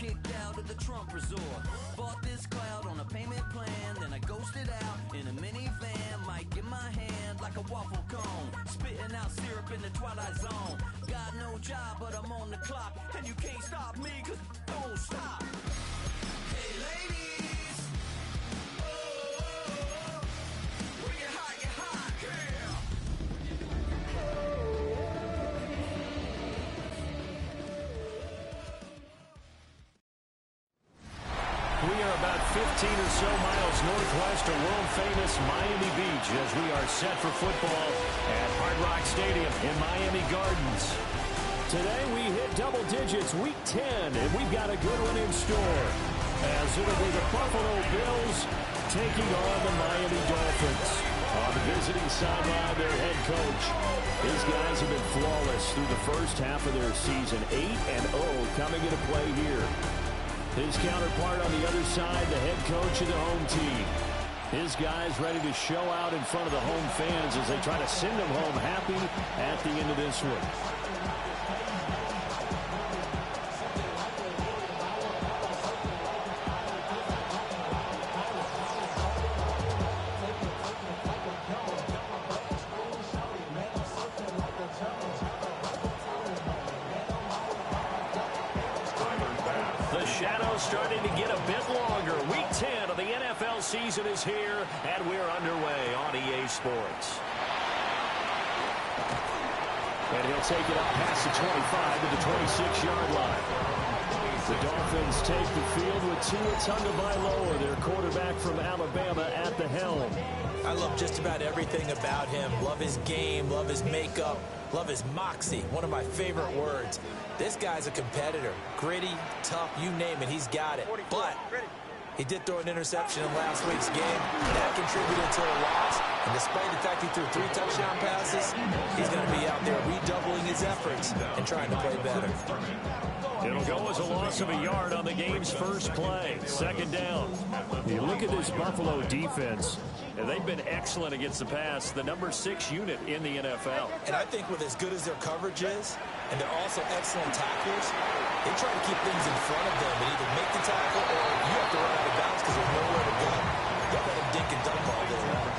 kicked out of the Trump resort. Bought this cloud on a payment plan, then I ghosted out in a minivan. Mic in my hand like a waffle cone, spitting out syrup in the twilight zone. Got no job, but I'm on the clock, and you can't stop me, cause don't stop. Hey ladies, oh, we get hot, yeah. We are about 15 or so miles northwest of world-famous Miami Beach as we are set for football at Hard Rock Stadium in Miami Gardens. Today we hit double digits, week 10, and we've got a good one in store, as it'll be the Buffalo Bills taking on the Miami Dolphins. On the visiting sideline, their head coach. His guys have been flawless through the first half of their season, 8-0 coming into play here. His counterpart on the other side, the head coach of the home team. His guys ready to show out in front of the home fans as they try to send them home happy at the end of this one. Starting to get a bit longer. Week 10 of the NFL season is here, and we're underway on EA Sports. And he'll take it up past the 25 to the 26-yard line. The Dolphins take the field with Tua Tagovailoa, their quarterback from Alabama, at the helm. I love just about everything about him. Love his game, love his makeup, love his moxie, one of my favorite words. This guy's a competitor. Gritty, tough, you name it, he's got it. But he did throw an interception in last week's game. That contributed to a loss. And despite the fact he threw 3 touchdown passes, he's going to be out there redoubling his efforts and trying to play better. It'll go as a loss of a yard on the game's first play. Second down. You look at this Buffalo defense, and they've been excellent against the pass, the number 6 unit in the NFL. And I think with as good as their coverage is, and they're also excellent tacklers, they try to keep things in front of them and either make the tackle or you have to run out of bounds because there's nowhere to go. Don't let them dink and dunk all day long.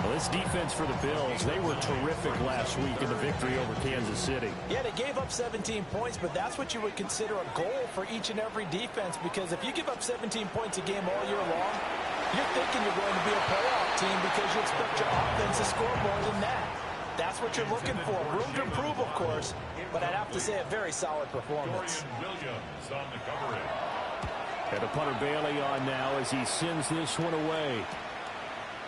Well, this defense for the Bills, they were terrific last week in the victory over Kansas City. Yeah, they gave up 17 points, but that's what you would consider a goal for each and every defense, because if you give up 17 points a game all year long, you're thinking you're going to be a playoff team because you expect your offense to score more than that. That's what you're looking for. Room to improve, of course, but I'd have to say a very solid performance. And a punter Bailey on now as he sends this one away.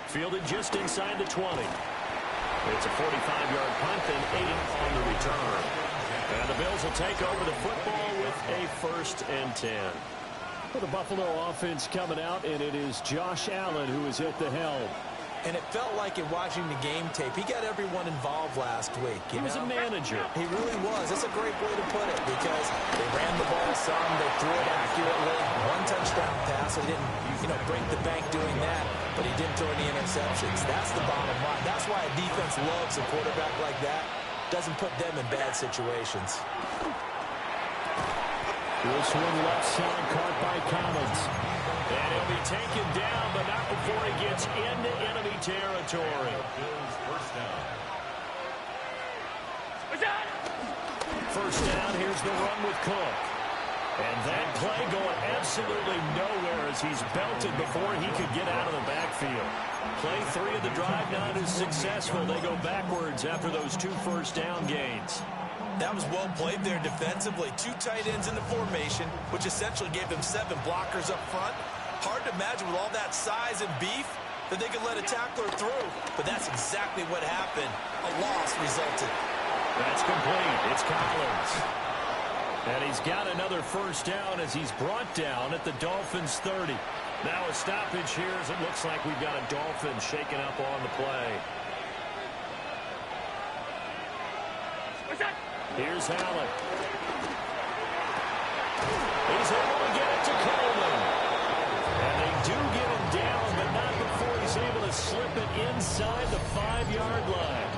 Fielded just inside the 20. It's a 45-yard punt and 8 on the return. And the Bills will take over the football with a 1st and 10. For the Buffalo offense coming out, and it is Josh Allen who is at the helm. And it felt like in watching the game tape, he got everyone involved last week. He was a manager. He really was. That's a great way to put it, because they ran the ball some, they threw it accurately. 1 touchdown pass. He didn't, break the bank doing that, but he didn't throw any interceptions. That's the bottom line. That's why a defense loves a quarterback like that. Doesn't put them in bad situations. This one left side caught by Collins. And he'll be taken down, but not before he gets into enemy territory. First down, here's the run with Cook. And that play going absolutely nowhere as he's belted before he could get out of the backfield. Play 3 of the drive not as successful. They go backwards after those 2 first-down gains. That was well played there defensively. 2 tight ends in the formation, which essentially gave them 7 blockers up front. Hard to imagine with all that size and beef that they could let a tackler through. But that's exactly what happened. A loss resulted. That's complete. It's Collins. And he's got another first down as he's brought down at the Dolphins' 30. Now a stoppage here as it looks like we've got a Dolphin shaken up on the play. Here's Allen. He's able to get it to Coleman. And they do get him down, but not before he's able to slip it inside the 5-yard line.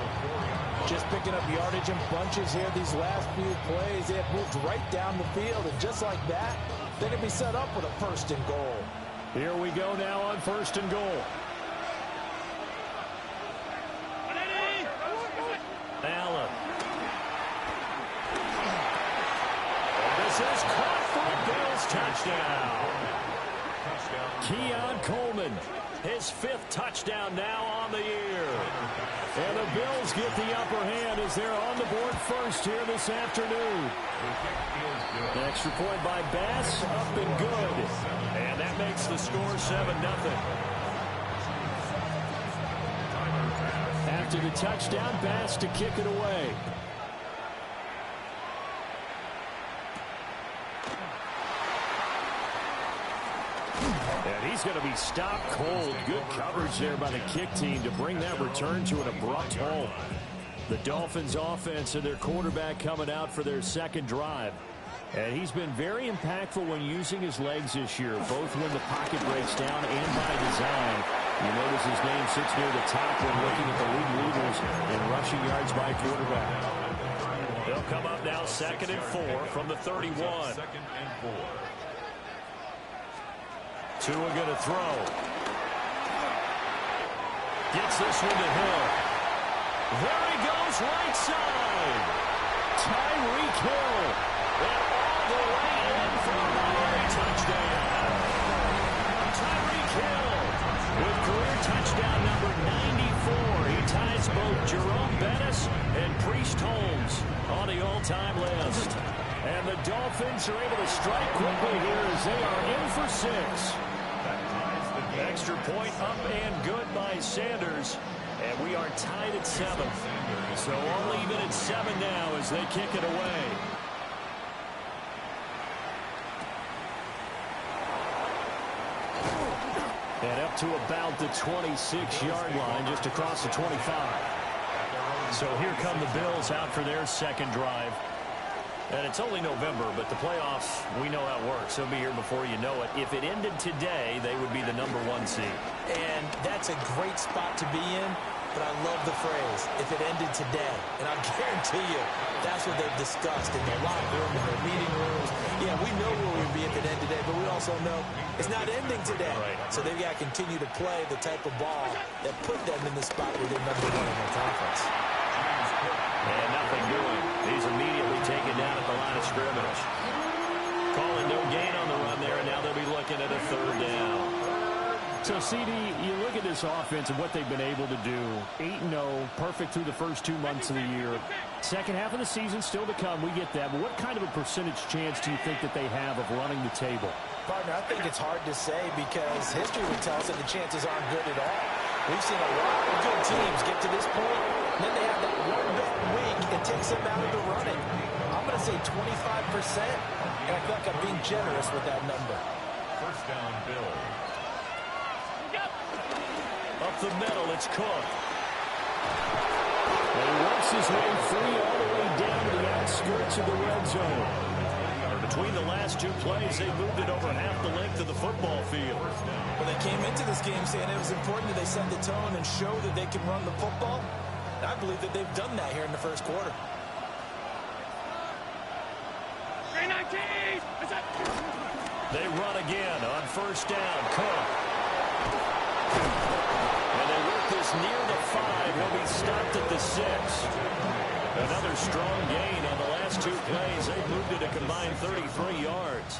Just picking up yardage in bunches here these last few plays. They have moved right down the field, and just like that, they're going to be set up with a 1st and goal. Here we go now on 1st and goal. Allen. And this is caught for a Bills touchdown. Keon Coleman, his 5th touchdown now on the year. And the Bills get the upper hand as they're on the board first here this afternoon. An extra point by Bass, up and good. And that makes the score 7-0. After the touchdown, Bass to kick it away. And he's going to be stopped cold. Good coverage there by the kick team to bring that return to an abrupt halt. The Dolphins offense and their quarterback coming out for their 2nd drive. And he's been very impactful when using his legs this year, both when the pocket breaks down and by design. You notice his name sits near the top when looking at the league leaders in rushing yards by quarterback. They'll come up now 2nd and 4 from the 31. 2nd and 4. Tua going to throw. Gets this one to Hill. There he goes, right side. Tyreek Hill. And all the way in for another touchdown. Tyreek Hill with career touchdown number 94. He ties both Jerome Bettis and Priest Holmes on the all-time list. And the Dolphins are able to strike quickly here as they are in for 6. Extra point up and good by Sanders. And we are tied at 7. So all even at 7 now as they kick it away. And up to about the 26-yard line, just across the 25. So here come the Bills out for their 2nd drive. And it's only November, but the playoffs, we know how it works. They'll be here before you know it. If it ended today, they would be the number 1 seed. And that's a great spot to be in, but I love the phrase, if it ended today. And I guarantee you, that's what they've discussed in their locker room, in their meeting rooms. Yeah, we know where we'd be if it ended today, but we also know it's not ending today. Right. So they've got to continue to play the type of ball that put them in the spot where they're number 1 in their conference. And nothing doing. He's immediately taken down at the line of scrimmage. Calling no gain on the run there, and now they'll be looking at a 3rd down. So, CD, you look at this offense and what they've been able to do. 8-0, perfect through the first 2 months of the year. Second half of the season still to come. We get that. But what kind of a percentage chance do you think that they have of running the table? Partner, I think it's hard to say because history would tell us that the chances aren't good at all. We've seen a lot of good teams get to this point, and then they have that one bad week. It takes them out of the running. I'm going to say 25%, and I feel like I'm being generous with that number. 1st down, Bills. Up the middle, it's Cook. And he works his way free all the way down to the outskirts of the red zone. Between the last 2 plays, they moved it over half the length of the football field. Well, they came into this game saying it was important that they set the tone and show that they can run the football. And I believe that they've done that here in the 1st quarter. They run again on 1st down. Cook. And they work this near the 5. He'll be stopped at the 6. Another strong gain on the last 2 plays. They moved it a combined 33 yards.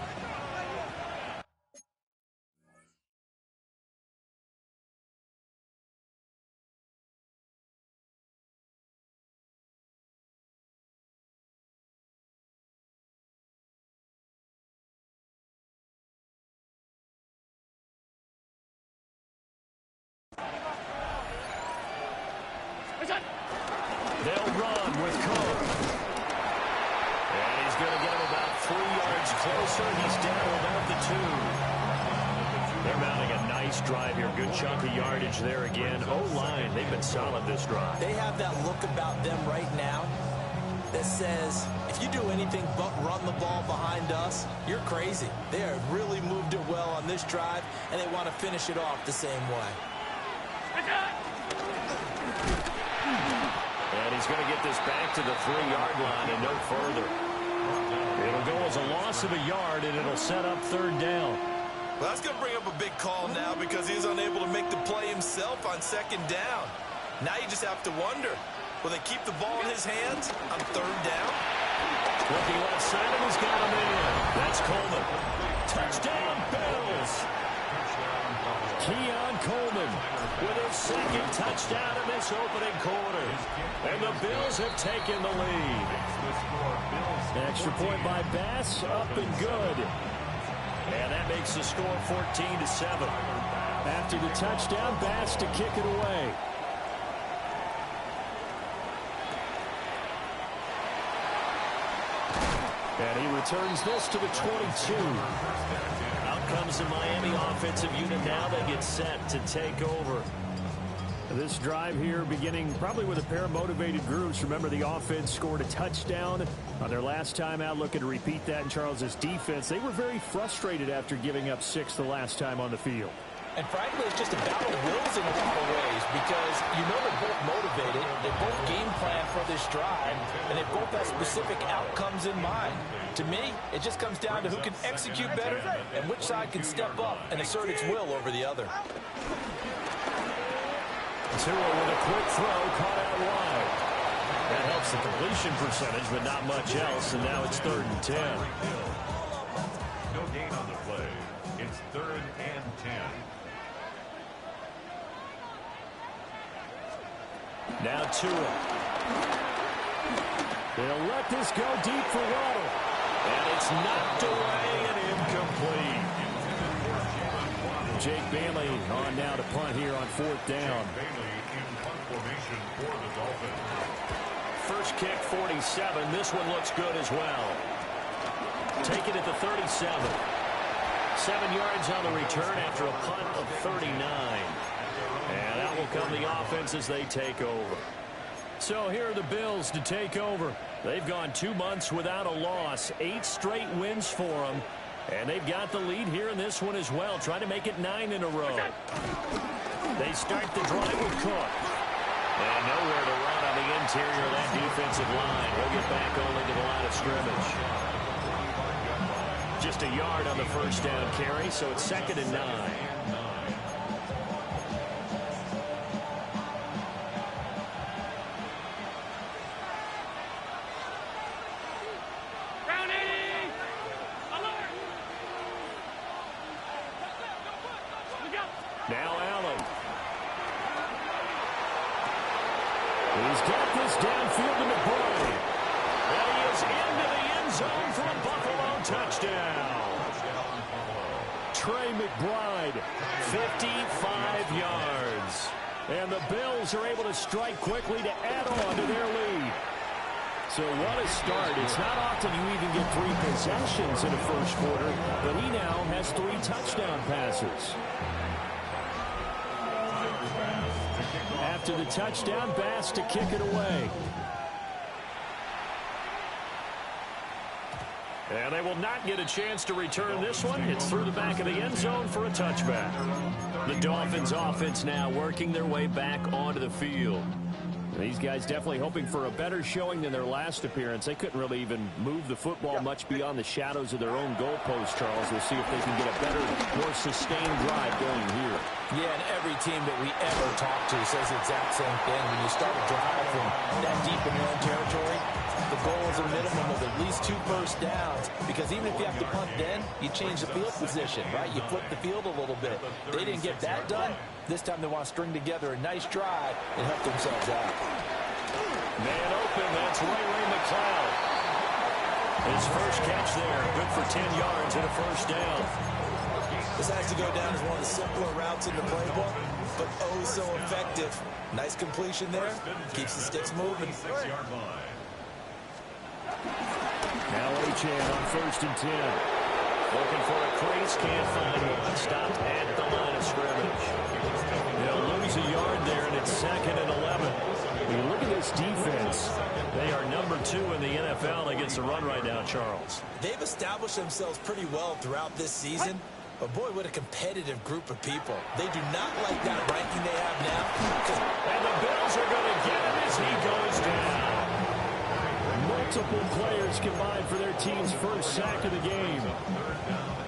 They'll run with Cook. And he's going to get him about 3 yards closer. He's down about the 2. They're mounting a nice drive here. Good chunk of yardage there again. O-line, they've been solid this drive. They have that look about them right now that says, if you do anything but run the ball behind us, you're crazy. They have really moved it well on this drive, and they want to finish it off the same way. And he's going to get this back to the 3-yard line and no further. It'll go as a loss of a yard, and it'll set up 3rd down. Well, that's going to bring up a big call now because he's unable to make the play himself on 2nd down. Now you just have to wonder, will they keep the ball in his hands on 3rd down? Looking left side, and he's got him in. That's Coleman. Touchdown, Bills. Keon Coleman with his 2nd touchdown in this opening quarter. And the Bills have taken the lead. Extra point by Bass, up and good. And that makes the score 14-7. After the touchdown, Bass to kick it away. And he returns this to the 22. Out comes the Miami offensive unit now. They get set to take over. This drive here beginning probably with a pair of motivated groups. Remember, the offense scored a touchdown on their last time out. Looking to repeat that in Charles's defense. They were very frustrated after giving up 6 the last time on the field. And frankly, it's just a battle of wills in a lot of ways because you know they're both motivated, they both game plan for this drive, and they both have specific outcomes in mind. To me, it just comes down to who can execute better and which side can step up and assert its will over the other. Tua with a quick throw, caught out wide. That helps the completion percentage, but not much else, and now it's 3rd and 10. No gain on the play. It's 3rd and 10. Now Tua. They'll let this go deep for Waddle. And it's knocked away and incomplete. Jake Bailey on now to punt here on 4th down. Bailey in punt formation for the Dolphins. First kick, 47. This one looks good as well. Take it at the 37. 7 yards on the return after a punt of 39. And out will come the offense as they take over. So here are the Bills to take over. They've gone 2 months without a loss. 8 straight wins for them. And they've got the lead here in this one as well, trying to make it 9 in a row. They start the drive with Cook. And nowhere to run on the interior of that defensive line. He'll get back only to the line of scrimmage. Just a yard on the first down carry, so it's 2nd and 9. Now Allen. He's got this downfield to McBride. And he is into the end zone for a Buffalo touchdown. Trey McBride, 55 yards. And the Bills are able to strike quickly to add on to their lead. So what a start. It's not often you even get 3 possessions in a first quarter, but he now has 3 touchdown passes. After the touchdown, Bass to kick it away. And they will not get a chance to return this one. It's through the back of the end zone for a touchback. The Dolphins offense now working their way back onto the field. These guys definitely hoping for a better showing than their last appearance. They couldn't really even move the football much beyond the shadows of their own goalpost, Charles. We'll see if they can get a better, more sustained drive going here. Yeah, and every team that we ever talk to says the exact same thing. When you start a drive from that deep in your own territory, the goal is a minimum of at least 2 first downs, because even if you have to punt then, you change the field position, right? You flip the field a little bit. They didn't get that done. This time they want to string together a nice drive and help themselves out. Man open, that's Ray McLeod. His first catch there, good for 10 yards and a first down. This has to go down as one of the simpler routes in the playbook, but oh so effective. Nice completion there, keeps the sticks moving. 6-yard line. Now Achane on 1st and 10. Looking for a crease, can't find one. Stopped at the line of scrimmage. They'll lose a yard there, and it's 2nd and 11. When you look at this defense, they are number 2 in the NFL against the run right now, Charles. They've established themselves pretty well throughout this season. But boy, what a competitive group of people. They do not like that ranking they have now. And the Bills are going to get him as he goes down. Multiple players combined for their team's first sack of the game.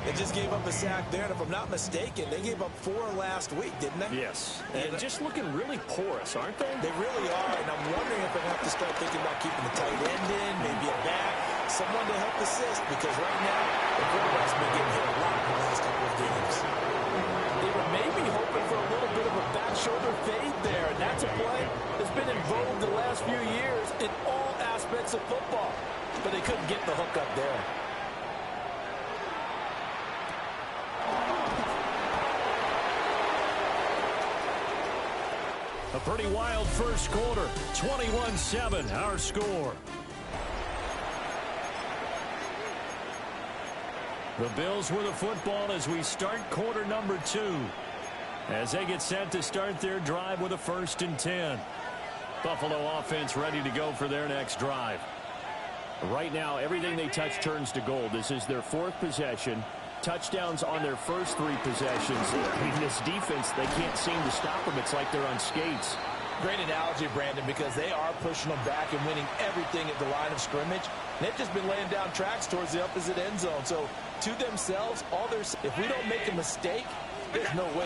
They just gave up a sack there, and if I'm not mistaken, they gave up 4 last week, didn't they? Yes. And just looking really porous, aren't they? They really are, and I'm wondering if they have to start thinking about keeping the tight end in, maybe a back, someone to help assist, because right now, the quarterback's been getting hit a lot in the last couple of games. They were maybe hoping for a little bit of a back shoulder fade there, and that's a play that's been in vogue the last few years in all aspects of football. But they couldn't get the hook up there. A pretty wild first quarter. 21-7, our score. The Bills with the football as we start quarter number 2. As they get set to start their drive with a 1st and 10. Buffalo offense ready to go for their next drive. Right now, everything they touch turns to gold. This is their 4th possession. Touchdowns on their first 3 possessions. I mean, this defense, they can't seem to stop them. It's like they're on skates. Great analogy, Brandon, because they are pushing them back and winning everything at the line of scrimmage. They've just been laying down tracks towards the opposite end zone. So, to themselves, if we don't make a mistake, there's no way.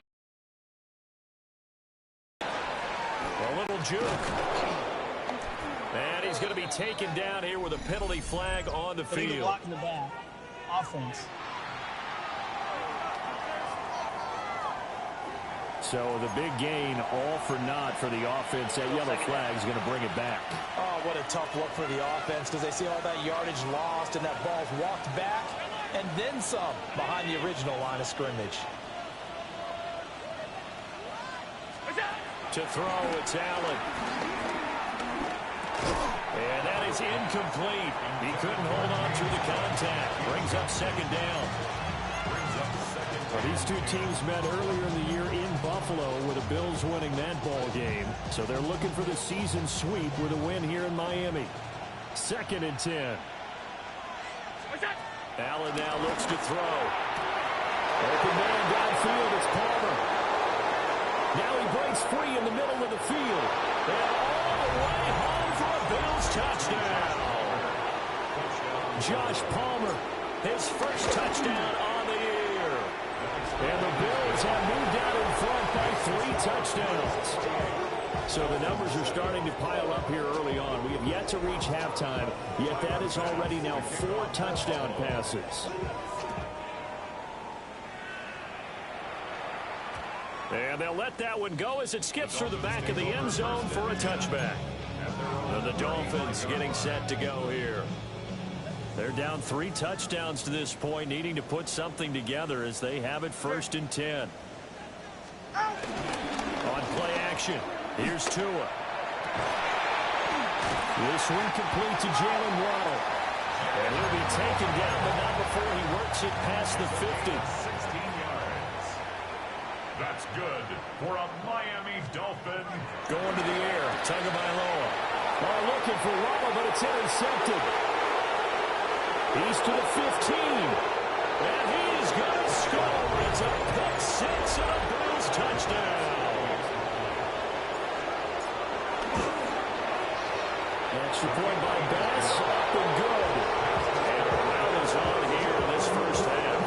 A little juke. And he's going to be taken down here with a penalty flag on the field. Blocking the back. Offense. So the big gain, all for naught for the offense. That yellow flag is going to bring it back. Oh, what a tough look for the offense, because they see all that yardage lost and that ball's walked back and then some behind the original line of scrimmage. To throw, it's Allen. And that is incomplete. He couldn't hold on to the contact. Brings up 2nd down. Well, these two teams met earlier in the year in Buffalo with the Bills winning that ball game. So they're looking for the season sweep with a win here in Miami. 2nd and 10. Allen now looks to throw. Open man downfield, it's Palmer. Now he breaks free in the middle of the field. And all the way home for a Bills touchdown. Josh Palmer, his first touchdown on the year. And the Bills have moved out in front by 3 touchdowns. So the numbers are starting to pile up here early on. We have yet to reach halftime, yet that is already now 4 touchdown passes. And they'll let that one go as it skips through the back of the end zone for a touchback. And the Dolphins getting set to go here. They're down 3 touchdowns to this point, needing to put something together as they have it 1st and 10. On play action, here's Tua. This one complete to Jalen Waddle. And he'll be taken down, but not before he works it past the 50. 16 yards. That's good for a Miami Dolphin. Going to the air, Tagovailoa. Looking for Waddle, but it's intercepted. He's to the 15. And he's going to score. It's a pick 6 and a Bills touchdown. Extra point by Bass. Up and good. And the round is on here in this first half.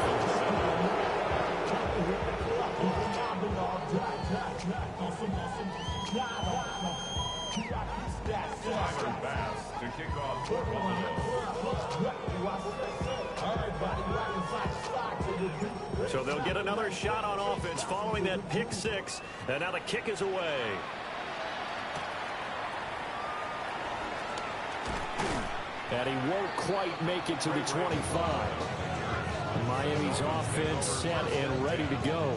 Tyler Bass to kick off for Buffalo. So they'll get another shot on offense following that pick 6. And now the kick is away. And he won't quite make it to the 25. Miami's offense set and ready to go.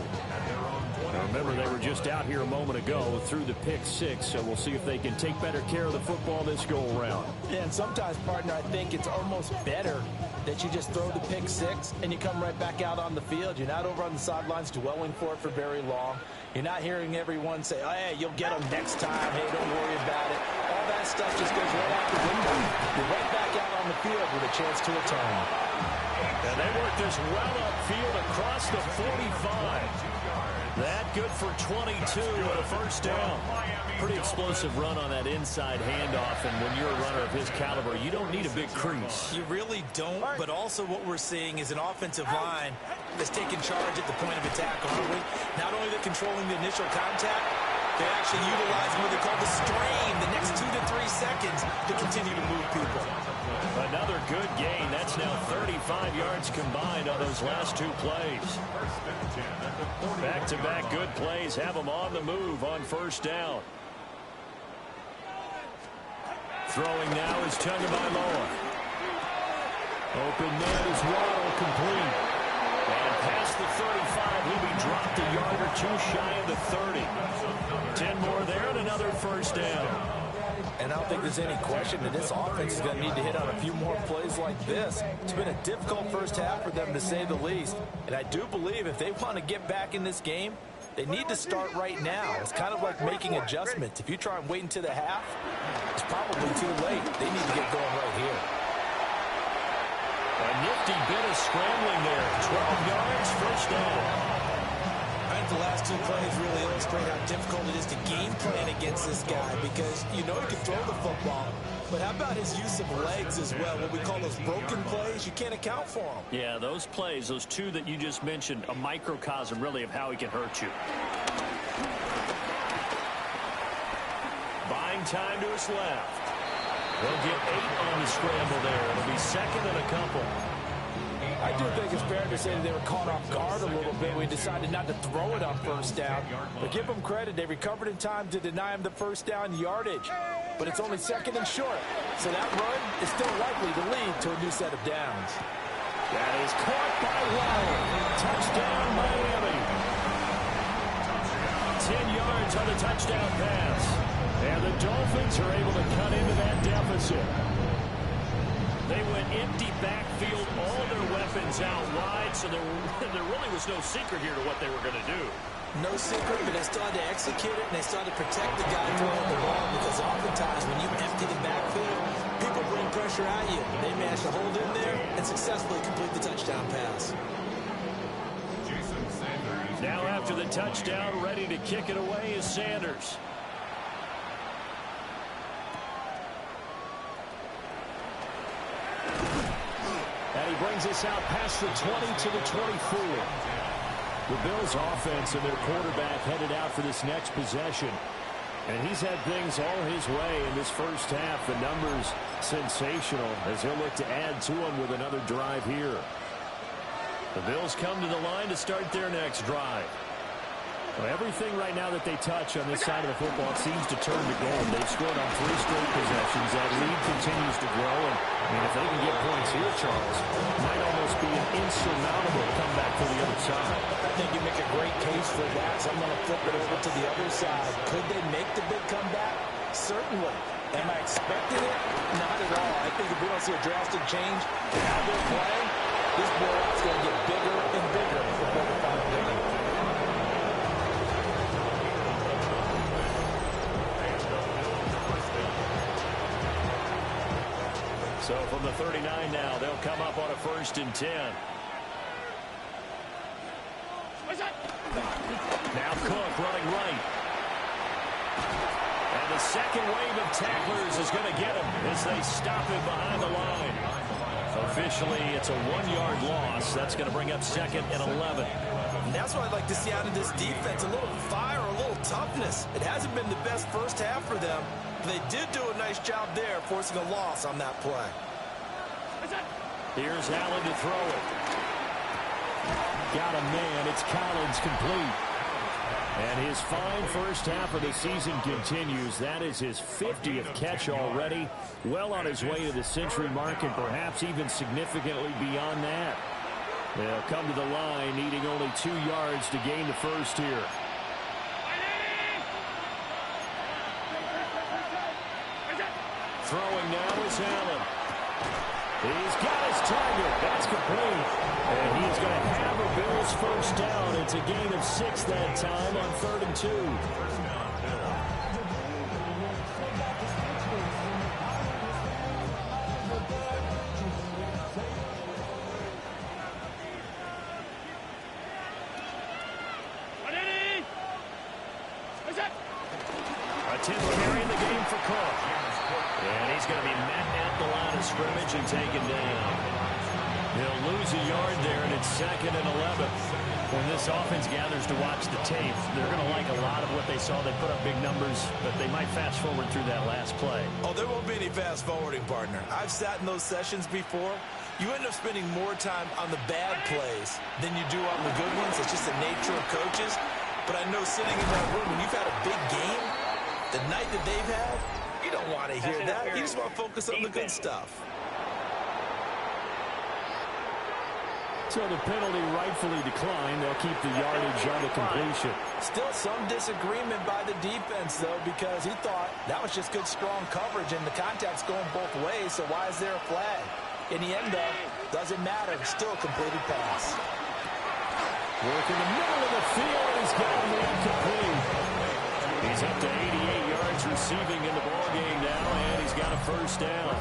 Now remember, they were just out here a moment ago through the pick 6, so we'll see if they can take better care of the football this go-around. Yeah, and sometimes, partner, I think it's almost better that you just throw the pick 6 and you come right back out on the field. You're not over on the sidelines dwelling for it for very long. You're not hearing everyone say, oh, hey, you'll get them next time. Hey, don't worry about it. All that stuff just goes right out the window. You're right back out on the field with a chance to atone. And they work this well upfield across the 45. That good for 22 and a first down. Pretty explosive run on that inside handoff, and when you're a runner of his caliber, you don't need a big crease. You really don't, but also what we're seeing is an offensive line that's taking charge at the point of attack, aren't we? Not only they're controlling the initial contact, they're actually utilizing what they call the strain the next 2 to 3 seconds to continue to move people. Another good gain. That's now 35 yards combined on those last 2 plays. Back-to-back good plays have them on the move on first down. Throwing now is Tagovailoa. Open man is Waddle, complete. And past the 35, he'll be dropped a yard or 2 shy of the 30. 10 more there and another first down. And I don't think there's any question that this offense is going to need to hit on a few more plays like this. It's been a difficult first half for them, to say the least. And I do believe if they want to get back in this game, they need to start right now. It's kind of like making adjustments. If you try and wait until the half, it's probably too late. They need to get going right here. A nifty bit of scrambling there. 12 yards, first down. I think the last 2 plays really illustrate how difficult it is to game plan against this guy, because you know he can throw the football, but how about his use of legs as well? What we call those broken plays, you can't account for them. Yeah, those plays, those 2 that you just mentioned, a microcosm really of how he can hurt you. Buying time to his left. They'll get 8 on the scramble there. It'll be second and a couple. I do think it's fair to say that they were caught off guard a little bit. We decided not to throw it on first down. But give them credit. They recovered in time to deny him the first down yardage. But it's only second and short. So that run is still likely to lead to a new set of downs. That is caught by Waddle. Touchdown, Miami. 10 yards on the touchdown pass. And the Dolphins are able to cut into that deficit. They went empty backfield, all their weapons out wide, so there really was no secret here to what they were going to do. No secret, but they started to execute it, and they started to protect the guy throwing the ball, because oftentimes when you empty the backfield, people bring pressure at you. They managed to hold in there and successfully complete the touchdown pass. Now after the touchdown, ready to kick it away is Sanders. And he brings us out past the 20 to the 24. The Bills' offense and their quarterback headed out for this next possession. And he's had things all his way in this first half. The numbers sensational as he'll look to add to them with another drive here. The Bills come to the line to start their next drive. Well, everything right now that they touch on this side of the football seems to turn to gold. They've scored on 3 straight possessions. That lead continues to grow. And I mean, if they can get points here, Charles, it might almost be an insurmountable comeback to the other side. I think you make a great case for that. So I'm going to flip it over to the other side. Could they make the big comeback? Certainly. Am I expecting it? Not at all. I think if we don't see a drastic change in how they're playing, this blowout's going to get bigger and bigger before the final game. So from the 39 now, they'll come up on a 1st and 10. Now Cook running right. And the second wave of tacklers is going to get him as they stop him behind the line. Officially, it's a 1-yard loss. That's going to bring up 2nd and 11. And that's what I'd like to see out of this defense. A little fire, a little toughness. It hasn't been the best first half for them. They did do a nice job there, forcing a loss on that play. Here's Allen to throw it. Got a man. It's Collins, complete. And his fine first half of the season continues. That is his 50th catch already. Well on his way to the century mark, and perhaps even significantly beyond that. They'll come to the line, needing only 2 yards to gain the first here. Throwing now is Allen. He's got his target. That's complete. And he's going to have a Bills first down. It's a gain of 6 that time on 3rd and 2. 10th carry in the game for Cook. And he's going to be met at the line of scrimmage and taken down. He'll lose a yard there, and it's 2nd and 11. When this offense gathers to watch the tape, they're going to like a lot of what they saw. They put up big numbers, but they might fast forward through that last play. Oh, there won't be any fast forwarding, partner. I've sat in those sessions before. You end up spending more time on the bad plays than you do on the good ones. It's just the nature of coaches. But I know sitting in that room, when you've had a big game, the night that they've had, you don't want to hear that. You just want to focus on the good stuff. So the penalty rightfully declined. They'll keep the yardage on the completion. Still some disagreement by the defense, though, because he thought that was just good, strong coverage, and the contact's going both ways, so why is there a flag? In the end, though, doesn't matter. Still a completed pass. Work in the middle of the field. He's got him incomplete. He's up to 88 yards receiving in the ballgame now, and he's got a first down.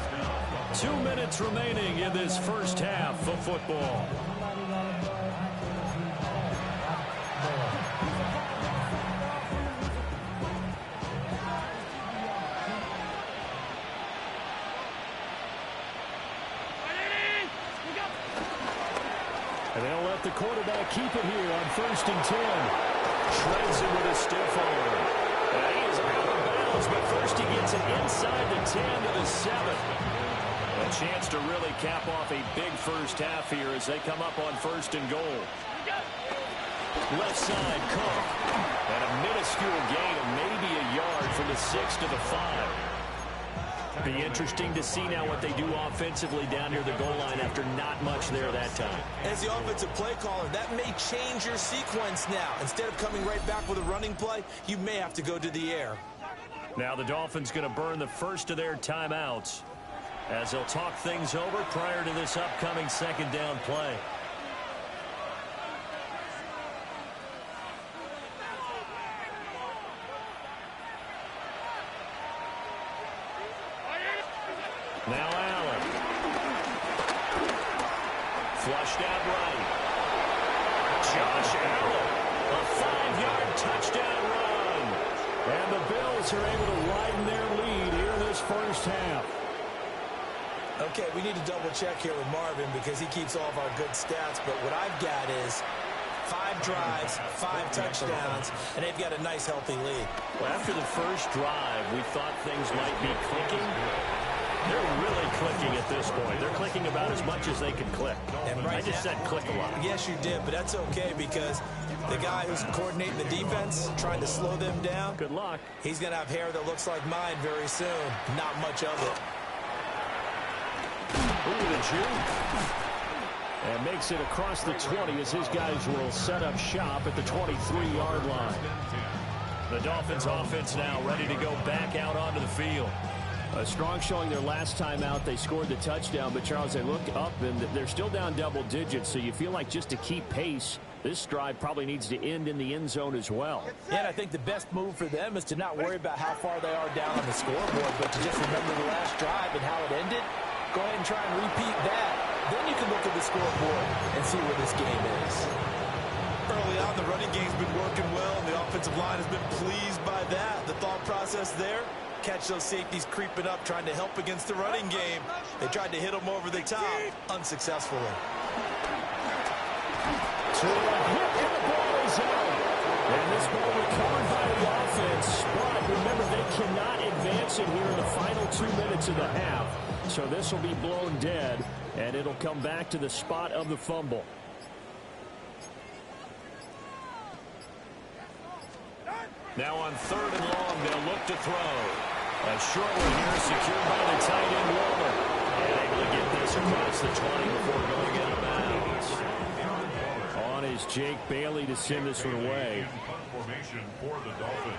2 minutes remaining in this first half of football. And they'll let the quarterback keep it here on 1st and 10. Shreds it with a stiff arm. He is out of bounds, but first he gets it inside the 10 to the 7. A chance to really cap off a big first half here as they come up on 1st and goal. Left side, Cook. And a minuscule gain of maybe a yard from the 6 to the 5. Be interesting to see now what they do offensively down near the goal line after not much there that time. As the offensive play caller, that may change your sequence now. Instead of coming right back with a running play, you may have to go to the air. Now the Dolphins going to burn the first of their timeouts as they'll talk things over prior to this upcoming 2nd down play. Now Allen. Flushed out right. Josh Allen. A 5-yard touchdown run. And the Bills are able to widen their lead here in this first half. Okay, we need to double check here with Marvin because he keeps all of our good stats. But what I've got is 5 drives, 5 touchdowns, and they've got a nice, healthy lead. Well, after the first drive, we thought things might be clicking. They're really clicking at this point. They're clicking about as much as they can click. And I just said click a lot. Yes, you did, but that's okay because the guy who's coordinating the defense, trying to slow them down. Good luck. He's going to have hair that looks like mine very soon. Not much of it. Ooh, the juke. And makes it across the 20 as his guys will set up shop at the 23-yard line. The Dolphins offense now ready to go back out onto the field. A strong showing their last time out. They scored the touchdown, but Charles, they looked up and they're still down double digits, so you feel like just to keep pace, this drive probably needs to end in the end zone as well. Yeah, and I think the best move for them is to not worry about how far they are down on the scoreboard, but to just remember the last drive and how it ended. Go ahead and try and repeat that. Then you can look at the scoreboard and see where this game is. Early on, the running game's been working well, and the offensive line has been pleased by that. The thought process there, catch those safeties creeping up, trying to help against the running game. They tried to hit them over the top, unsuccessfully. To a hit, and the ball is out. And this ball recovered by the offense. But remember, they cannot advance it here in the final 2 minutes of the half. So this will be blown dead, and it'll come back to the spot of the fumble. Now on 3rd and long, they'll look to throw. A short one here secured by the tight end, Warner. And able to get this across the 20 before going out of bounds. On is Jake Bailey to send this one away. Formation for the Dolphins.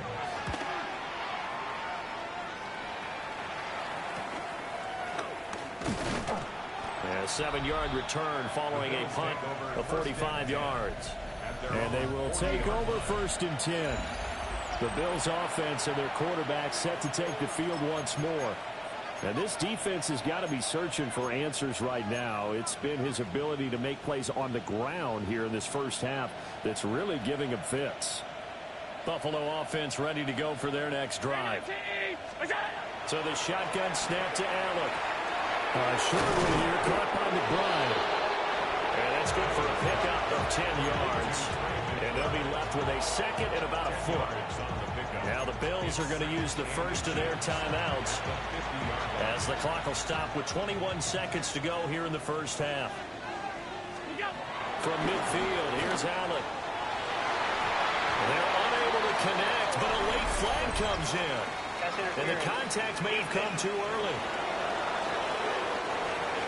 A 7-yard return following a punt of 45 yards. And they will take over 1st and 10. The Bills offense and their quarterback set to take the field once more. And this defense has got to be searching for answers right now. It's been his ability to make plays on the ground here in this first half that's really giving him fits. Buffalo offense ready to go for their next drive. So the shotgun snap to Allen. Short one here, caught by McBride. And that's good for a pickup of 10 yards. And they'll be left with a second and about a foot. Now the Bills are going to use the first of their timeouts as the clock will stop with 21 seconds to go here in the first half. From midfield, here's Allen. They're unable to connect, but a late flag comes in. And the contact may have come too early.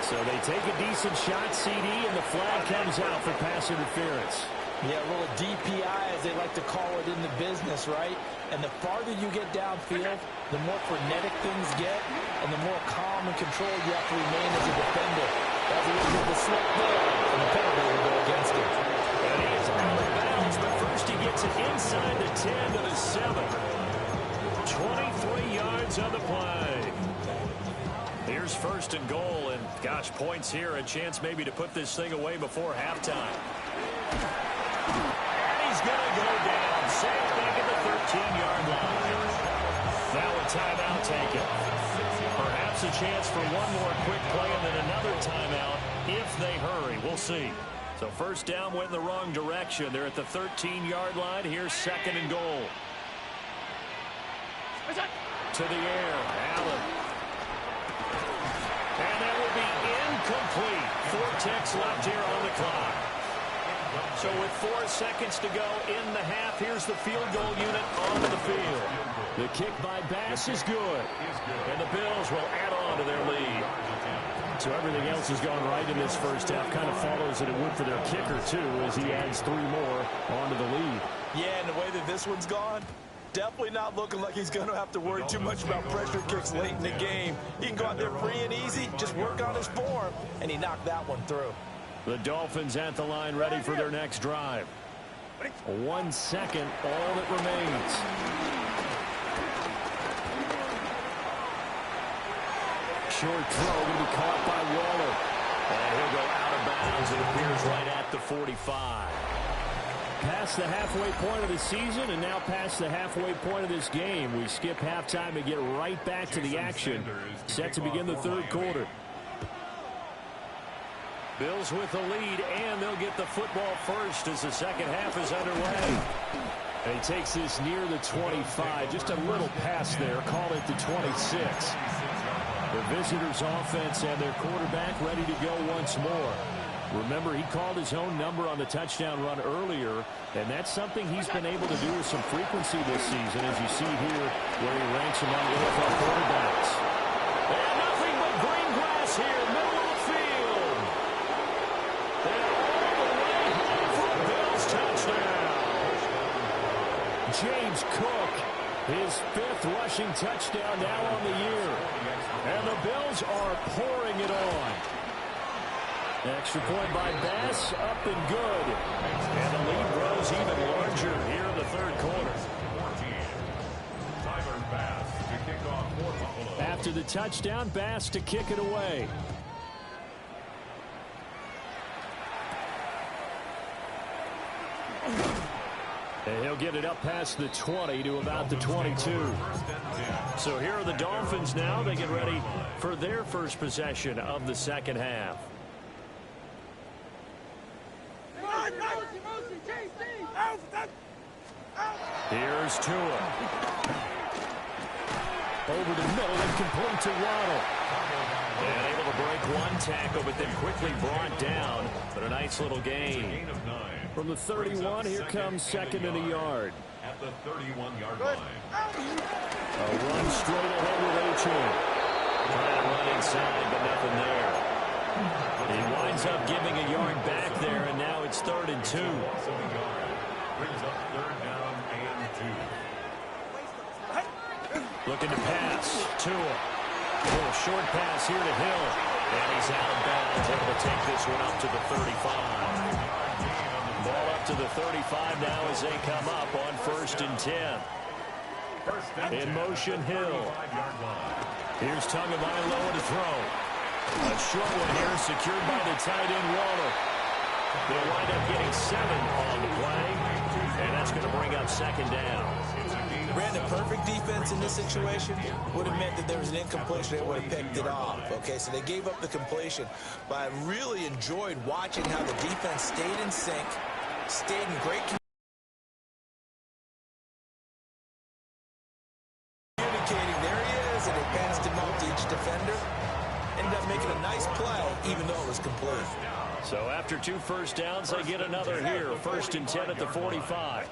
So they take a decent shot, CD, and the flag comes out for pass interference. Yeah, a little DPI, as they like to call it in the business, right? And the farther you get downfield, the more frenetic things get, and the more calm and controlled you have to remain as a defender. As he will get the slip there, and the penalty will go against him. And he is out of bounds, but first he gets it inside the 10 to the 7. 23 yards on the play. Here's first and goal, and gosh, points here, a chance maybe to put this thing away before halftime. And he's going to go down, safe back at the 13-yard line. Now a timeout taken. Perhaps a chance for one more quick play and then another timeout if they hurry. We'll see. So first down went in the wrong direction. They're at the 13-yard line. Here's second and goal. To the air, Allen. And that will be incomplete. 4 ticks left here on the clock. So with 4 seconds to go in the half, here's the field goal unit onto the field. The kick by Bass is good. And the Bills will add on to their lead. So everything else has gone right in this first half. Kind of follows that it would for their kicker, too, as he adds 3 more onto the lead. Yeah, and the way that this one's gone, definitely not looking like he's going to have to worry too much about pressure kicks late in the game. He can go out there free and easy, just work on his form, and he knocked that one through. The Dolphins at the line ready for their next drive. 1 second, all that remains. Short throw going to be caught by Waller. And he'll go out of bounds. It appears right at the 45. Past the halfway point of the season and now past the halfway point of this game. We skip halftime and get right back to the action. Set to begin the third quarter. Bills with the lead, and they'll get the football first as the second half is underway. And he takes this near the 25. Just a little pass there. Call it the 26. The visitors' offense and their quarterback ready to go once more. Remember, he called his own number on the touchdown run earlier, and that's something he's been able to do with some frequency this season, as you see here where he ranks among NFL quarterbacks. And nothing but green grass here, middle of the field. And all the way home for a Bills touchdown. James Cook, his 5th rushing touchdown now on the year. And the Bills are pouring it on. Extra point by Bass, up and good. And the lead grows even larger here in the third quarter. After the touchdown, Bass to kick it away. And he'll get it up past the 20 to about the 22. So here are the Dolphins now. They get ready for their first possession of the second half. Here's Tua. Over the middle and complete to Waddle. And able to break one tackle, but then quickly brought down. But a nice little gain. From the 31, here comes second and a yard. At the 31-yard line. A run straight ahead with A-Chain. Trying to run inside, but nothing there. He winds up giving a yard back there, and now it's 3rd and 2. Brings up 3rd down and 2. Looking to pass. Tua. A little short pass here to Hill. And he's out of bounds. Able to take this one up to the 35. Ball up to the 35 now as they come up on 1st and 10. In motion, Hill. Here's Tagovailoa to throw. A short one here secured by the tight end Waller. They'll wind up getting 7 on the play. And that's going to bring up second down. Ran the perfect defense in this situation. Would have meant that there was an incompletion. They would have picked it off. Okay, so they gave up the completion. But I really enjoyed watching how the defense stayed in sync, stayed in great communicating. There he is, and they passed him off to each defender. Ended up making a nice play, even though it was complete. So after 2 first downs, they get another here. 1st and 10 at the 45.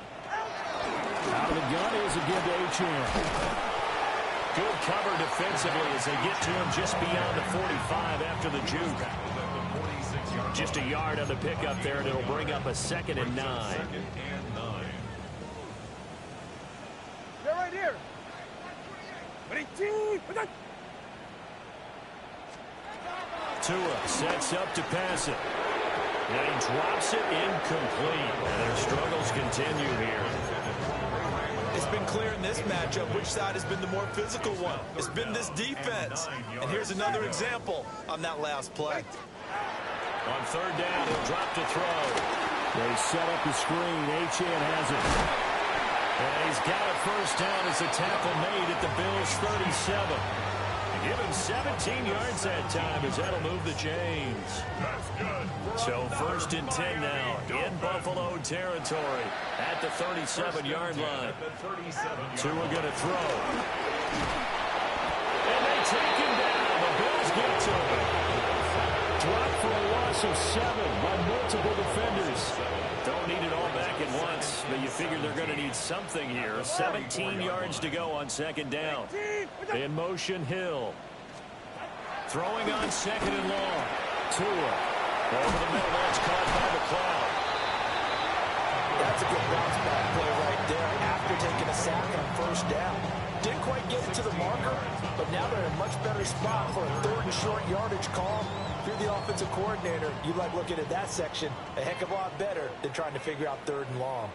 Out of the gun is again to H.M. Good cover defensively as they get to him just beyond the 45 after the juke. Just a yard on the pickup there, and it'll bring up a 2nd and 9. They're right here. Tua sets up to pass it. And he drops it incomplete. And their struggles continue here. It's been clear in this matchup which side has been the more physical one. It's been this defense. And here's another example on that last play. On 3rd down, he'll drop to throw. They set up the screen. H.M. has it. And he's got a 1st down as a tackle made at the Bills' 37. Give him 17 yards that time as that'll move the chains. So 1st and 10 now in Buffalo territory at the 37-yard line. Tua going to throw. And they take him down. The Bills get to him. Dropped for a loss of 7 by multiple defenders. Don't need it all back at once, but you figure they're going to need something here. 17 yards to go on 2nd down. In motion, Hill. Throwing on 2nd and long. Tua. Over the middle, that's caught by McLeod. That's a good bounce back play right there after taking a sack on 1st down. Didn't quite get it to the marker, but now they're in a much better spot for a 3rd and short yardage call. If you're the offensive coordinator, you like looking at that section a heck of a lot better than trying to figure out 3rd and long.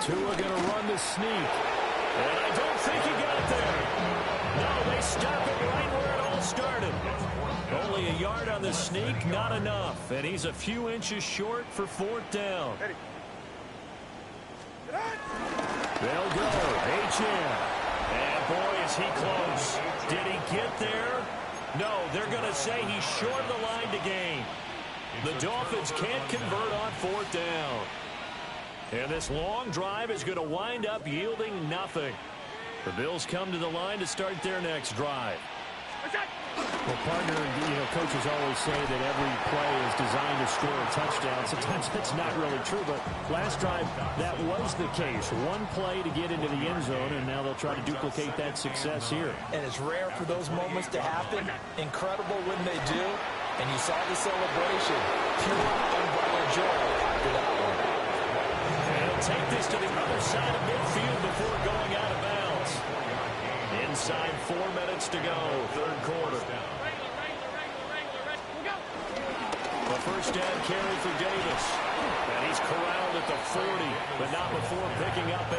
Tua going to run the sneak. And I don't think he got there. No, they stop it right where it all started. Only a yard on the sneak, not enough. And he's a few inches short for 4th down. They'll go. H.M. And boy, is he close. Did he get there? No, they're going to say he's short of the line to gain. The Dolphins can't convert on 4th down. And this long drive is going to wind up yielding nothing. The Bills come to the line to start their next drive. Well, partner, coaches always say that every play is designed to score a touchdown. Sometimes that's not really true, but last drive, that was the case. One play to get into the end zone, and now they'll try to duplicate that success here. And it's rare for those moments to happen. Incredible when they do. And you saw the celebration. Pure, unbridled joy after that one. And he'll take this to the other side of midfield before going out of bounds. Inside 4 minutes to go, 3rd quarter. The 1st down carry for Davis. And he's corralled at the 40, but not before picking up 8.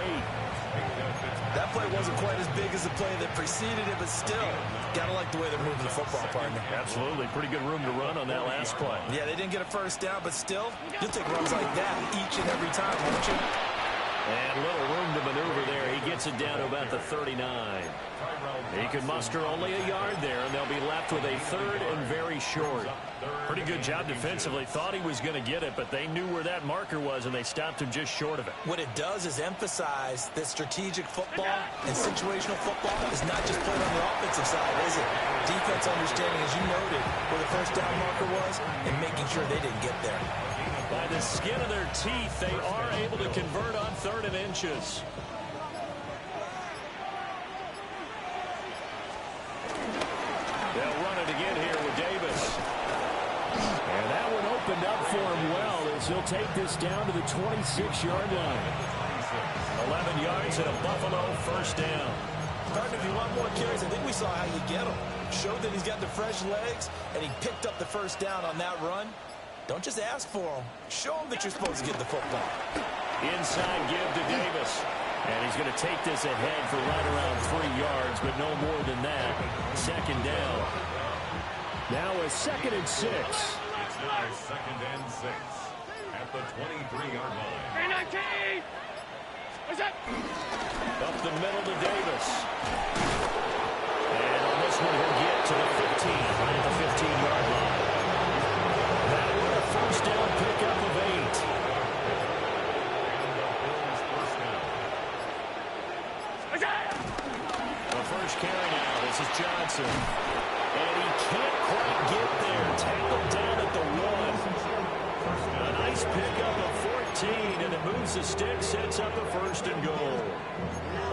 That play wasn't quite as big as the play that preceded it, but still, gotta like the way they're moving the football, partner. Absolutely. Pretty good room to run on that last play. Yeah, they didn't get a 1st down, but still, you'll take runs like that each and every time, won't you? And little room to maneuver there. He gets it down to about the 39. He could muster only a yard there, and they'll be left with a 3rd and very short. Pretty good job defensively. Thought he was going to get it, but they knew where that marker was, and they stopped him just short of it. What it does is emphasize that strategic football and situational football is not just played on the offensive side, is it? Defense understanding, as you noted, where the 1st down marker was and making sure they didn't get there. By the skin of their teeth, they are able to convert on 3rd and inches. They'll run it again here with Davis. And that one opened up for him well as he'll take this down to the 26-yard line. 11 yards and a Buffalo 1st down. Partner, if you want more carries, I think we saw how you get him. Showed that he's got the fresh legs, and he picked up the 1st down on that run. Don't just ask for him. Show him that you're supposed to get the football. Inside give to Davis. And he's going to take this ahead for right around 3 yards, but no more than that. 2nd down. Now a 2nd and 6. It's now 2nd and 6 at the 23-yard line. Up the middle to Davis. And on this one, he'll get to the 15, right at the 15-yard line. That one a first down pickup of 8. The first carry now. This is Johnson. And he can't quite get there. Tackled down at the 1. A nice pickup of 14, and it moves the stick, sets up a first and goal.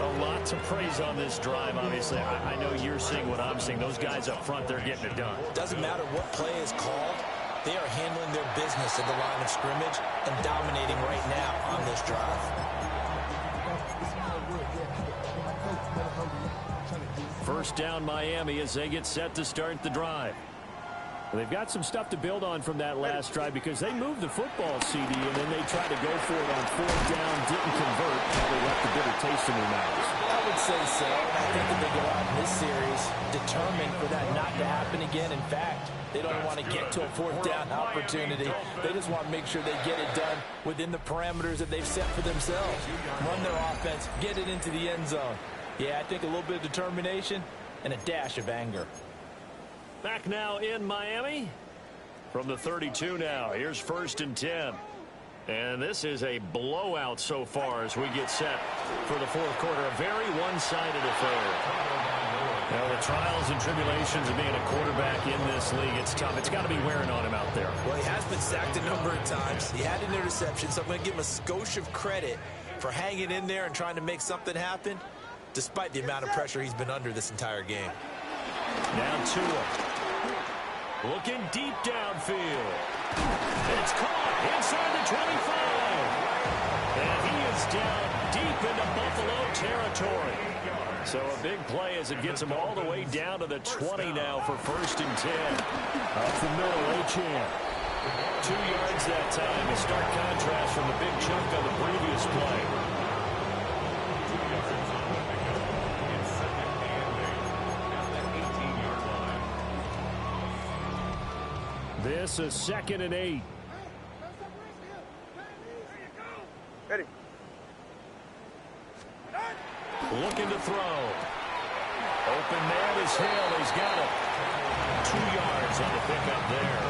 A lot to praise on this drive, obviously. I know you're seeing what I'm seeing. Those guys up front, they're getting it done. Doesn't matter what play is called. They are handling their business at the line of scrimmage and dominating right now on this drive. First down Miami as they get set to start the drive. They've got some stuff to build on from that last drive because they moved the football, CD, and then they tried to go for it on fourth down, didn't convert, probably left a bitter taste in their mouths. I would say so. I think that they go out in this series determined for that not to happen again. In fact, they don't want to get to a fourth down opportunity. They just want to make sure they get it done within the parameters that they've set for themselves. Run their offense, get it into the end zone. Yeah, I think a little bit of determination and a dash of anger. Back now in Miami. From the 32 now, here's first and 10. And this is a blowout so far as we get set for the fourth quarter. A very one-sided affair. Now, the trials and tribulations of being a quarterback in this league, it's tough. It's got to be wearing on him out there. Well, he has been sacked a number of times. He had an interception, so I'm going to give him a skosh of credit for hanging in there and trying to make something happen, despite the amount of pressure he's been under this entire game. Now Tua. Looking deep downfield. It's caught inside the 25. And he is down deep into Buffalo territory. So a big play as it gets him all the way down to the 20 now for first and 10. Up the middle, Achane. 2 yards that time. A stark contrast from the big chunk on the previous play. This is 2nd and 8. Ready. Looking to throw. Open man is Hill. He's got it. 2 yards on the pickup there.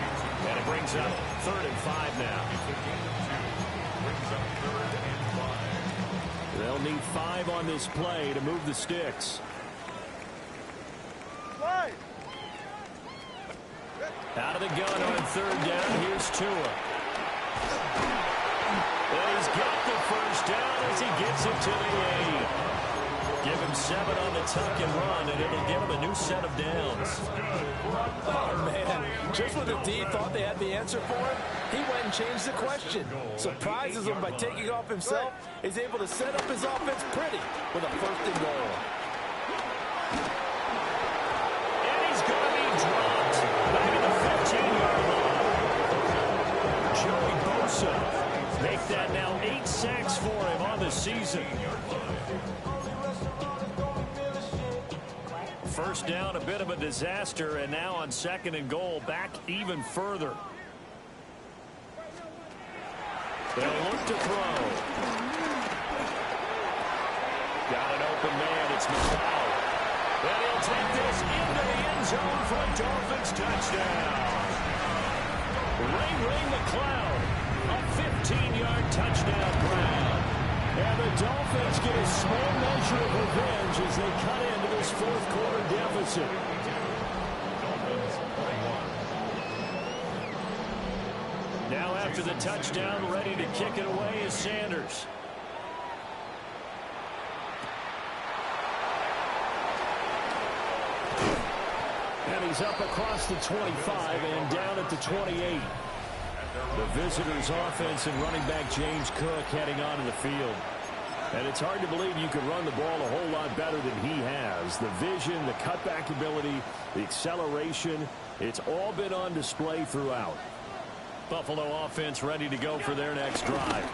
And it brings up 3rd and 5 now. They'll need 5 on this play to move the sticks. Slide. Out of the gun on 3rd down. Here's Tua. And he's got the first down as he gets it to the 8. Give him 7 on the tuck and run, and it'll give him a new set of downs. Oh, man. Just when the D thought they had the answer for him, he went and changed the question. Surprises him by taking off himself. Is able to set up his offense pretty with a 1st and goal. And he's going to be dropped back at the 15-yard line. Joey Bosa make that now 8 sacks for him on the season. First down, a bit of a disaster, and now on 2nd and goal, back even further. They'll look to throw. Got an open man, it's McLeod. And he'll take this into the end zone for a Dolphins touchdown. Ray McLeod, a 15-yard touchdown grab. And the Dolphins get a small measure of revenge as they cut into this fourth quarter deficit. Now after the touchdown, ready to kick it away is Sanders. And he's up across the 25 and down at the 28. The visitors' offense and running back James Cook heading onto the field. And it's hard to believe you could run the ball a whole lot better than he has. The vision, the cutback ability, the acceleration, it's all been on display throughout. Buffalo offense ready to go for their next drive.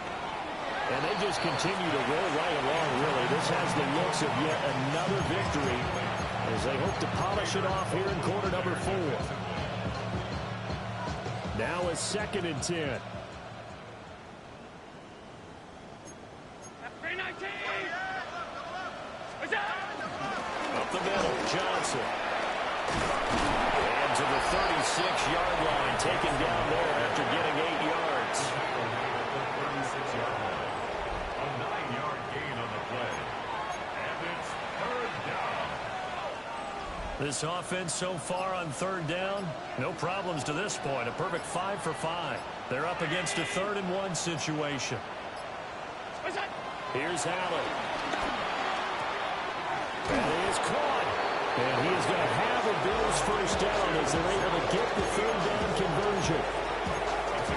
And they just continue to roll right along, really. This has the looks of yet another victory as they hope to polish it off here in quarter number 4. Now a 2nd and 10. Up the middle, Johnson. And to the 36-yard line, taken down there after getting 8 yards. 36-yard line. A 9-yard gain on the play. And it's third down. This offense so far on third down, no problems to this point. A perfect 5 for 5. They're up against a 3rd-and-1 situation. Here's Allen. And he is caught. And he is going to have a Bills first down as they're able to get the 3rd down conversion.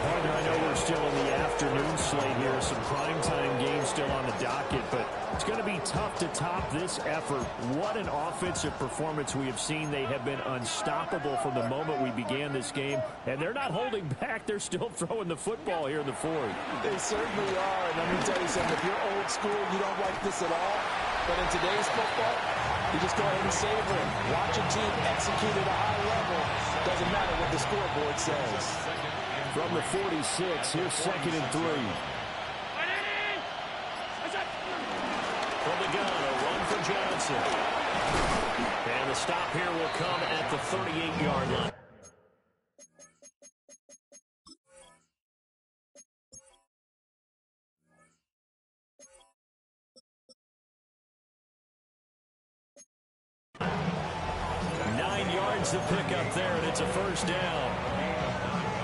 Partner, I know we're still in the afternoon slate here. Some primetime games still on the docket, but it's going to be tough to top this effort. What an offensive performance we have seen. They have been unstoppable from the moment we began this game, and they're not holding back. They're still throwing the football here in the 4th. They certainly are, and let me tell you something. If you're old school, you don't like this at all. But in today's football, you just go ahead and savor it. Watch a team execute at a high level. Doesn't matter what the scoreboard says. From the 46, here's 2nd and 3. From the gun, a run for Johnson. And the stop here will come at the 38-yard line. The pickup there, and it's a first down.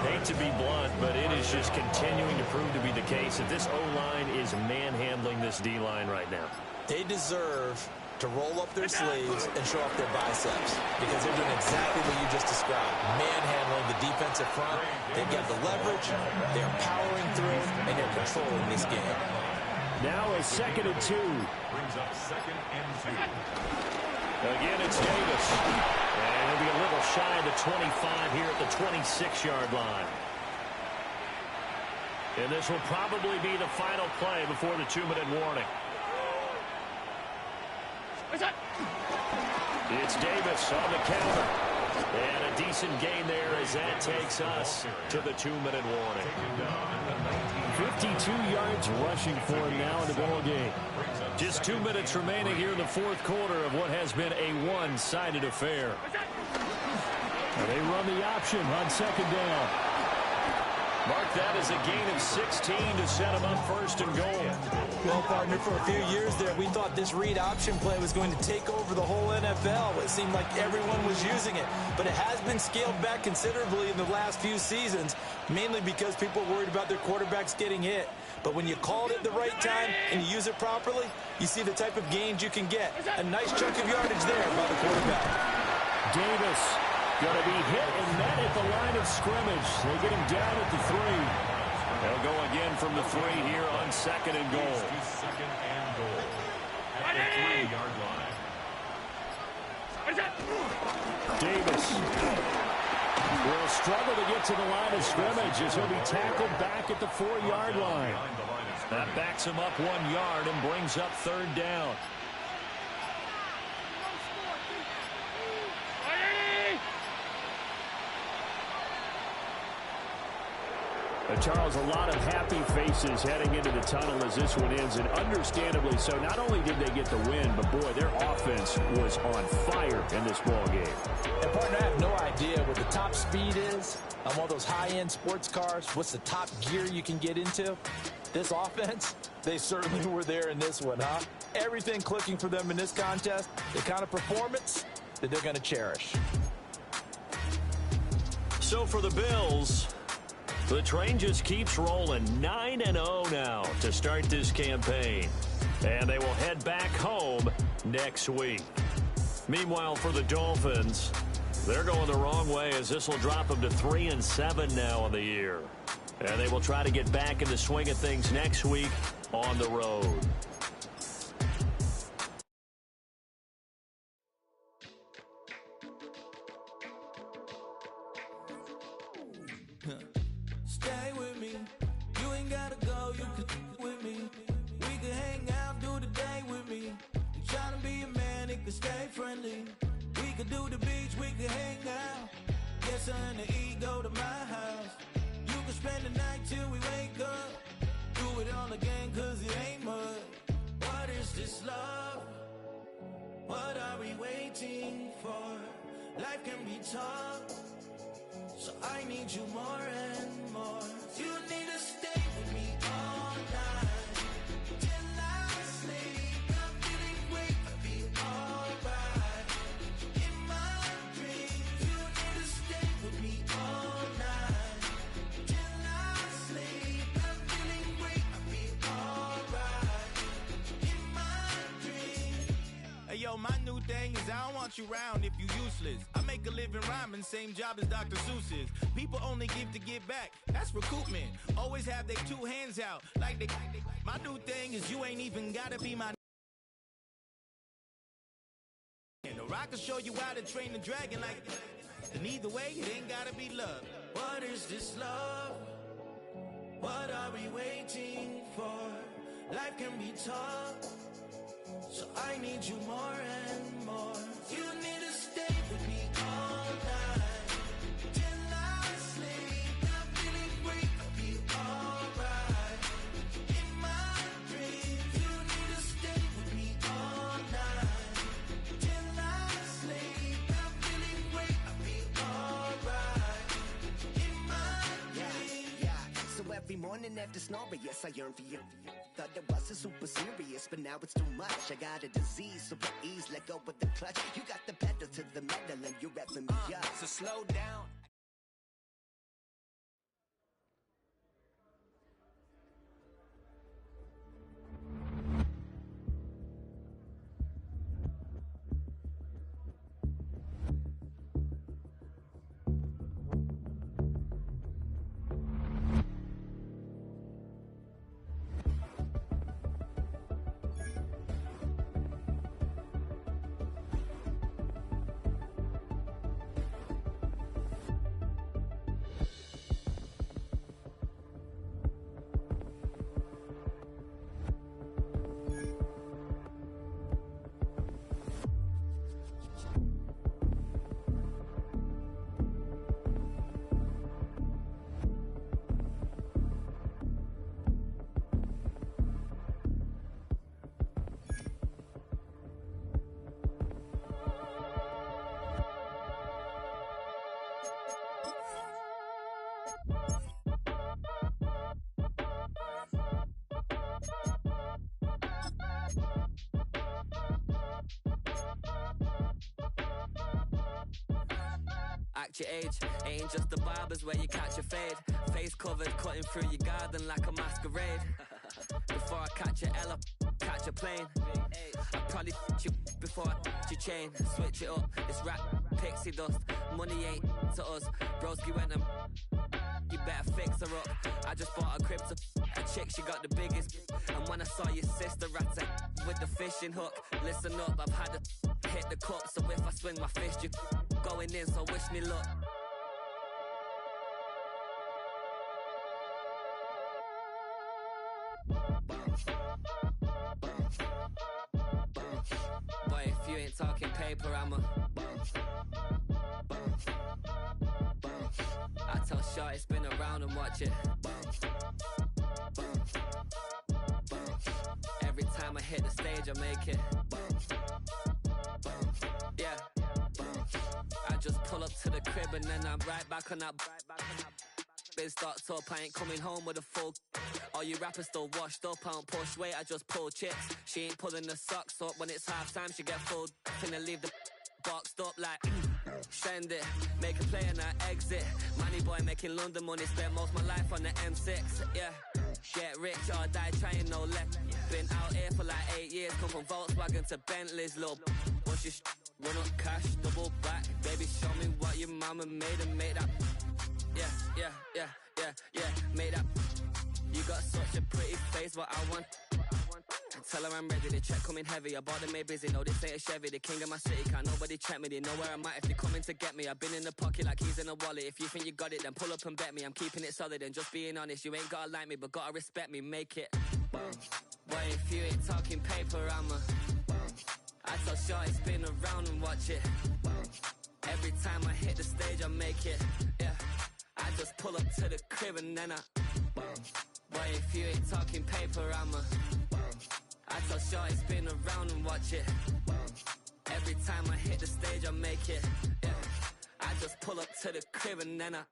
Hate to be blunt, but it is just continuing to prove to be the case that this O-line is manhandling this D-line right now. They deserve to roll up their sleeves and show off their biceps because they're doing exactly what you just described, manhandling the defensive front. They've got the leverage, they're powering through, and they're controlling this game. Now a 2nd and 2. Brings up 2nd and 2. Again, it's Davis. And he'll be a little shy of the 25 here at the 26-yard line. And this will probably be the final play before the 2-minute warning. It's Davis on the counter. And a decent gain there as that takes us to the 2-minute warning. 52 yards rushing for him now in the ball game. Just 2 minutes remaining here in the 4th quarter of what has been a one-sided affair. They run the option on 2nd down. Mark that as a gain of 16 to set them up 1st and goal. Well, partner, for a few years there, we thought this read option play was going to take over the whole NFL. It seemed like everyone was using it, but it has been scaled back considerably in the last few seasons, mainly because people are worried about their quarterbacks getting hit. But when you call it at the right time and you use it properly, you see the type of gains you can get. A nice chunk of yardage there by the quarterback. Davis going to be hit and met at the line of scrimmage. They get him down at the 3. They'll go again from the 3 here on 2nd and goal. 2nd and goal. At the 3-yard line. Davis will struggle to get to the line of scrimmage as he'll be tackled back at the 4-yard line. That backs him up 1 yard and brings up 3rd down. Charles, a lot of happy faces heading into the tunnel as this one ends, and understandably so. Not only did they get the win, but boy, their offense was on fire in this ball game. And partner, I have no idea what the top speed is on one of those high-end sports cars. What's the top gear you can get into? This offense, they certainly were there in this one, huh? Everything clicking for them in this contest, the kind of performance that they're going to cherish. So for the Bills, the train just keeps rolling. 9-0 now to start this campaign. And they will head back home next week. Meanwhile, for the Dolphins, they're going the wrong way as this will drop them to 3-7 now on the year. And they will try to get back in the swing of things next week on the road. Stay with me. You ain't gotta go, you can with me. We can hang out, do the day with me. I'm trying to be a man, it can stay friendly. We could do the beach, we can hang out. Get something to eat, go to my house. You can spend the night till we wake up. Do it all again, cause it ain't much. What are we waiting for? Life can be tough, so I need you more and more. You need to stay with me all night till I sleep. I'm feeling great, I'll be alright. In my dreams, you need to stay with me all night till I sleep. I'm feeling great, I'll be alright. In my dreams. Hey yo, my new thing is I don't want you around if you useless. I make a living rhyming, same job as Dr. Seuss's. People only give to get back, that's recoupment. Always have their two hands out, like they. My new thing is you ain't even gotta be my. Or I can show you how to train the dragon like. And either way, it ain't gotta be love. What is this love? What are we waiting for? Life can be tough, so I need you more and more. You need to stay with me all night till I sleep. I'm feeling great, I'll be alright. In my dreams, you need to stay with me all night till I sleep. I'm feeling great, I'll be alright. In my dreams. Yeah, so every morning after snoring, yes, I yearn for you. Thought it wasn't super serious, but now it's too much. I got a disease, so at ease, let go with the clutch. You got the pedal to the metal and you're revving me up. So slow down. Act your age, ain't just the barbers where you catch a fade. Face covered, cutting through your garden like a masquerade. Before I catch a L up, catch a plane. I probably you before I your chain. Switch it up, it's rap, pixie dust. Money ain't to us. Broski went and you better fix her up. I just bought a crib to a chick, she got the biggest. And when I saw your sister rat with the fishing hook, listen up, I've had to hit the cup. So if I swing my fist, you going in, so wish me luck. Boy, if you ain't talking paper, I'm a I tell Shorty spin around and watch it. Every time I hit the stage, I make it. Yeah. I just pull up to the crib and then I'm right back on that. Been stocked up, I ain't coming home with a full. All you rappers still washed up, I don't push weight, I just pull chips. She ain't pulling the socks up, when it's half time she get full. Finna leave the boxed up like send it, make a play and I exit. Money boy making London money, spent most of my life on the M6. Yeah, get rich or die trying, no left. Been out here for like 8 years, come from Volkswagen to Bentley's, little. What's your run up cash, double back. Baby, show me what your mama made and make that. Yeah, made that. You got such a pretty face, but I want. Tell her I'm ready, the check coming heavy. I bought them made busy, no this ain't a Chevy. The king of my city, can't nobody check me. They know where I'm at if they coming to get me. I've been in the pocket like keys in a wallet. If you think you got it, then pull up and bet me. I'm keeping it solid and just being honest. You ain't gotta like me, but gotta respect me, make it. Boy, if you ain't talking paper, I'm a I tell Shorty spin around and watch it. Every time I hit the stage, I make it. Yeah, I just pull up to the crib and then I boy, if you ain't talking paper, I'm a I tell Shorty spin around and watch it. Every time I hit the stage, I make it. Yeah. I just pull up to the crib and then I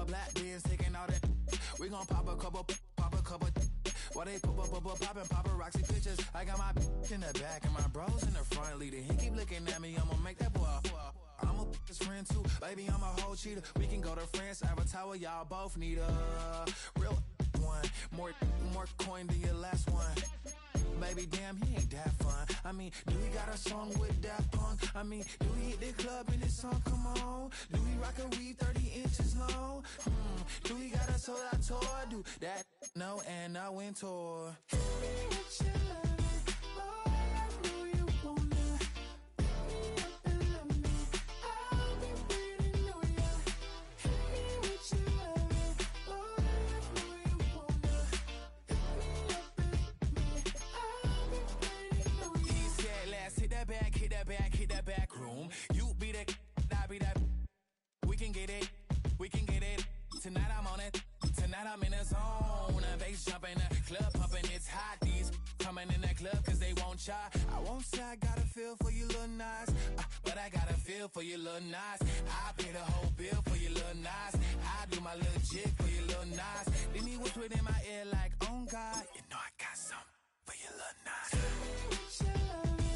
black beans taking all that. We gon' pop a couple. While they poppin' paparazzi pictures. I got my in the back and my bros in the front leader. He keep looking at me, I'ma make that boy. I'm a his friend too, baby, I'm a whole cheater. We can go to France, Avatar, y'all both need a real one. More coin than your last one. Baby, damn, he ain't that fun. I mean, do he got a song with that punk? I mean, do he hit the club in this song? Come on. Do he rock a weave 30 inches long? Do he got a sold out tour? Do that? No, and I went tour. Hit that back room. You be the, I be that. We can get it. Tonight I'm on it. Tonight I'm in a zone. A bass jumping, a club pumping. It's hot. These coming in that club cause they won't try. I won't say I got a feel for you little nice, but I got a feel for you little nice. I pay the whole bill for you little nice. I do my little jig for you little nice. Then he whisper in my ear like, oh God, you know I got something for you little nice.